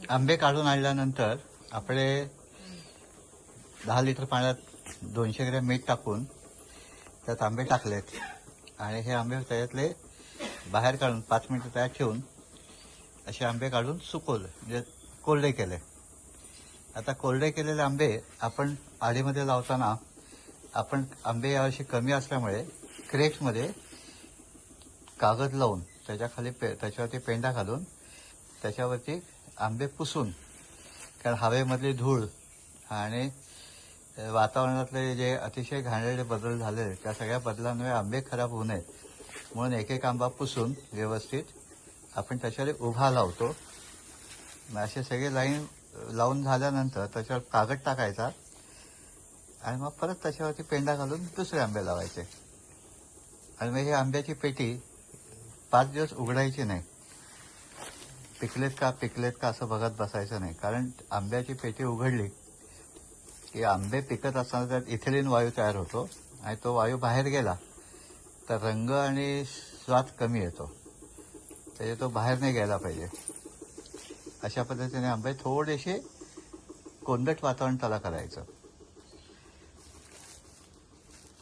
आंबे काढून आणल्यानंतर आपले 10 लिटर पाण्यात 200 ग्रॅम मीठ टाकून त्यात आंबे टाकलेत आणि हे आंबे त्याच्यातले बाहेर काढून 5 मिनिटं त्यात ठेवून असे आंबे काढून सुकवले, म्हणजे कोरडे केले. आता कोरडे केलेले आंबे आपण आडीमध्ये लावताना आपण आंबे यावर्षी कमी असल्यामुळे क्रेटमध्ये कागद लावून त्याच्यावरती पेंडा घालून त्याच्यावरती आंबे पुसून, कारण हवेमधली धूळ आणि वातावरणातले जे अतिशय घाणेरडे बदल झाले त्या सगळ्या बदलांमुळे आंबे खराब होऊ नयेत म्हणून एक एक आंबा पुसून व्यवस्थित आपण त्याच्यावर उभा लावतो. असे सगळे लाईन लावून झाल्यानंतर त्याच्यावर कागद टाकायचा आणि मग परत त्याच्यावरती पेंडा घालून दुसरे आंबे लावायचे. आणि मग ही आंब्याची पेटी 5 दिवस उघडायची नाही. पिकलेत का असं बघत बसायचं नाही, कारण आंब्याची पेटी उघडली की आंबे पिकत असताना त्यात इथिलीन वायू तयार होतो आणि तो वायू बाहेर गेला तर रंग आणि स्वाद कमी येतो. त्याचे तो बाहेर नाही गेला पाहिजे. अशा पद्धतीने आंबे थोडेसे कोंदट वातावरण त्याला करायचं.